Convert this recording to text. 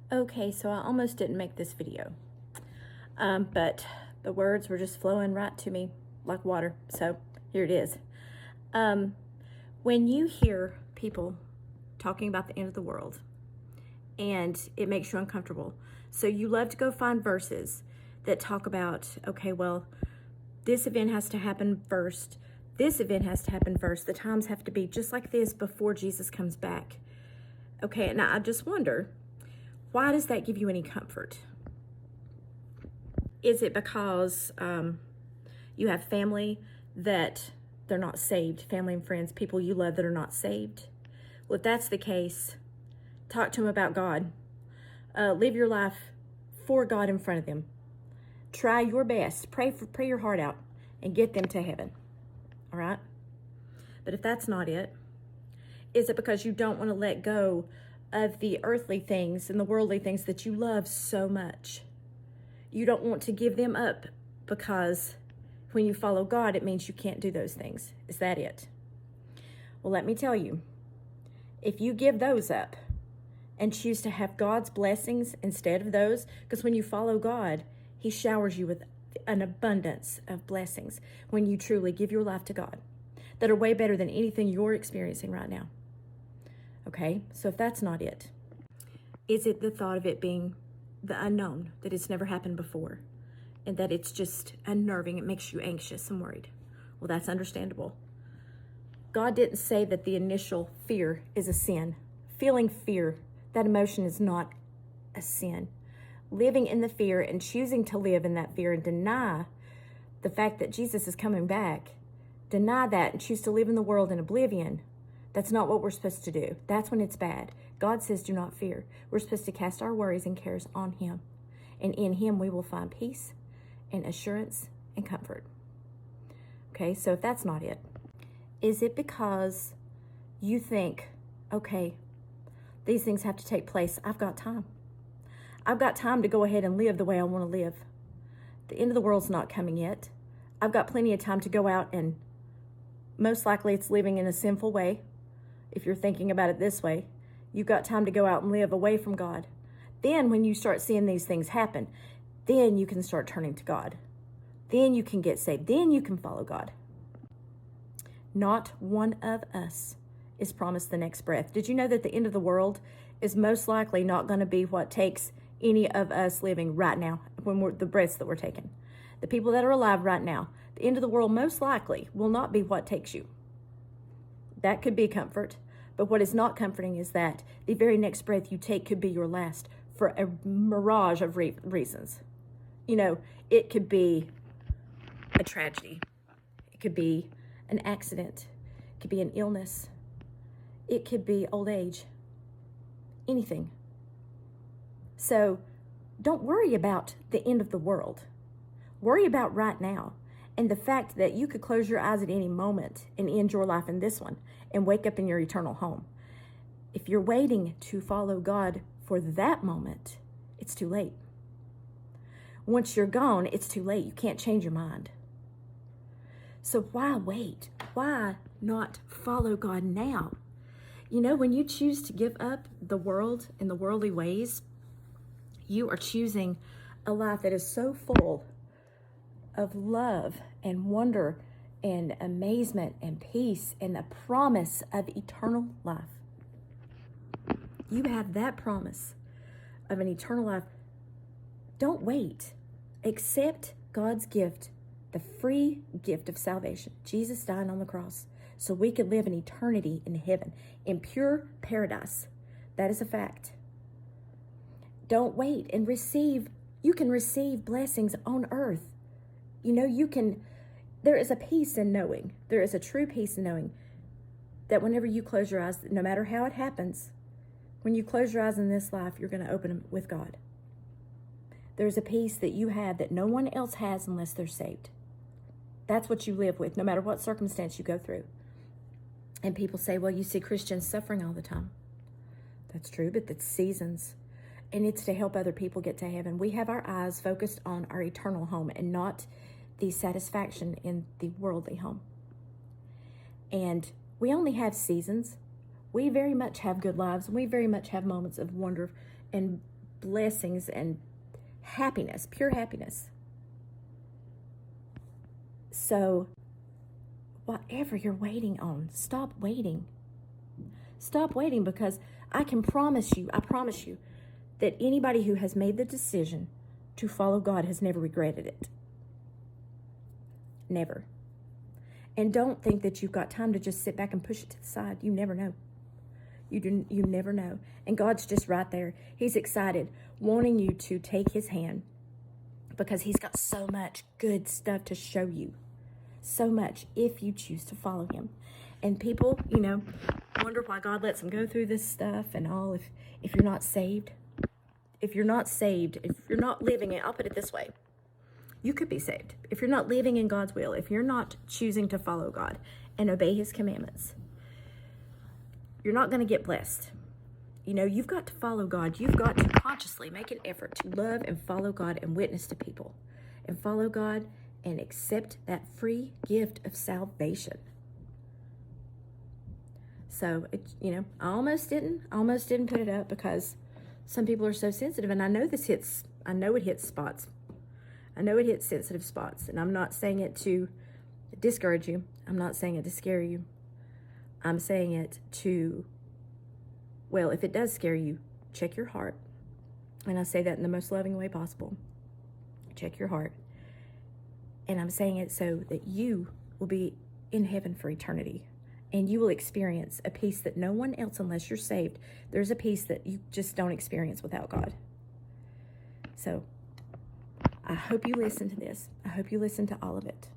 Okay, so I almost didn't make this video, but the words were just flowing right to me like water, so here it is. When you hear people talking about the end of the world, and it makes you uncomfortable, so you love to go find verses that talk about, okay, well, this event has to happen first, this event has to happen first, the times have to be just like this before Jesus comes back. Okay, and I just wonder, why does that give you any comfort? Is it because you have family that they're not saved, family and friends, people you love that are not saved? Well, if that's the case, talk to them about God. Live your life for God in front of them. Try your best. Pray your heart out and get them to heaven. All right? But if that's not it, is it because you don't want to let go of the earthly things and the worldly things that you love so much? You don't want to give them up because when you follow God, it means you can't do those things. Is that it? Well, let me tell you, if you give those up and choose to have God's blessings instead of those, because when you follow God, He showers you with an abundance of blessings when you truly give your life to God that are way better than anything you're experiencing right now. Okay, so if that's not it, is it the thought of it being the unknown, that it's never happened before, and that it's just unnerving, it makes you anxious and worried? Well, that's understandable. God didn't say that the initial fear is a sin. Feeling fear, that emotion is not a sin. Living in the fear and choosing to live in that fear and deny the fact that Jesus is coming back, deny that and choose to live in the world in oblivion, that's not what we're supposed to do. That's when it's bad. God says, do not fear. We're supposed to cast our worries and cares on Him. And in Him, we will find peace and assurance and comfort. Okay, so if that's not it, is it because you think, okay, these things have to take place. I've got time. I've got time to go ahead and live the way I want to live. The end of the world's not coming yet. I've got plenty of time to go out, and most likely it's living in a sinful way. If you're thinking about it this way, you've got time to go out and live away from God. Then when you start seeing these things happen, then you can start turning to God. Then you can get saved. Then you can follow God. Not one of us is promised the next breath. Did you know that the end of the world is most likely not going to be what takes any of us living right now, when we're the breaths that we're taking? The people that are alive right now, the end of the world most likely will not be what takes you. That could be comfort. But what is not comforting is that the very next breath you take could be your last for a mirage of reasons. You know, it could be a tragedy. It could be an accident. It could be an illness. It could be old age. Anything. So don't worry about the end of the world. Worry about right now and the fact that you could close your eyes at any moment and end your life in this one and wake up in your eternal home. If you're waiting to follow God for that moment, it's too late. Once you're gone, it's too late. You can't change your mind. So why wait? Why not follow God now? You know, when you choose to give up the world and the worldly ways, you are choosing a life that is so full of love and wonder and amazement and peace and the promise of eternal life. You have that promise of an eternal life. Don't wait. Accept God's gift, the free gift of salvation. Jesus dying on the cross so we could live an eternity in heaven, in pure paradise. That is a fact. Don't wait and receive. You can receive blessings on earth. You know, there is a peace in knowing, there is a true peace in knowing that whenever you close your eyes, no matter how it happens, when you close your eyes in this life, you're going to open them with God. There's a peace that you have that no one else has unless they're saved. That's what you live with, no matter what circumstance you go through. And people say, well, you see Christians suffering all the time. That's true, but that's seasons. And it's to help other people get to heaven. We have our eyes focused on our eternal home and not the satisfaction in the worldly home. And we only have seasons. We very much have good lives. We very much have moments of wonder and blessings and happiness, pure happiness. So whatever you're waiting on, stop waiting. Stop waiting, because I promise you, that anybody who has made the decision to follow God has never regretted it. Never. And don't think that you've got time to just sit back and push it to the side. You never know. You never know. And God's just right there. He's excited, wanting you to take his hand, because he's got so much good stuff to show you. So much, if you choose to follow him. And people, wonder why God lets them go through this stuff and all. If you're not saved, if you're not living it, I'll put it this way. You could be saved. If you're not living in God's will, if you're not choosing to follow God and obey his commandments, you're not going to get blessed. You've got to follow God. You've got to consciously make an effort to love and follow God and witness to people. And follow God and accept that free gift of salvation. So, I almost didn't put it up, because some people are so sensitive, and I know it hits spots. I know it hits sensitive spots, and I'm not saying it to discourage you. I'm not saying it to scare you. I'm saying it to, well, if it does scare you, check your heart. And I say that in the most loving way possible. Check your heart. And I'm saying it so that you will be in heaven for eternity. And you will experience a peace that no one else, unless you're saved, there's a peace that you just don't experience without God. So I hope you listen to this. I hope you listen to all of it.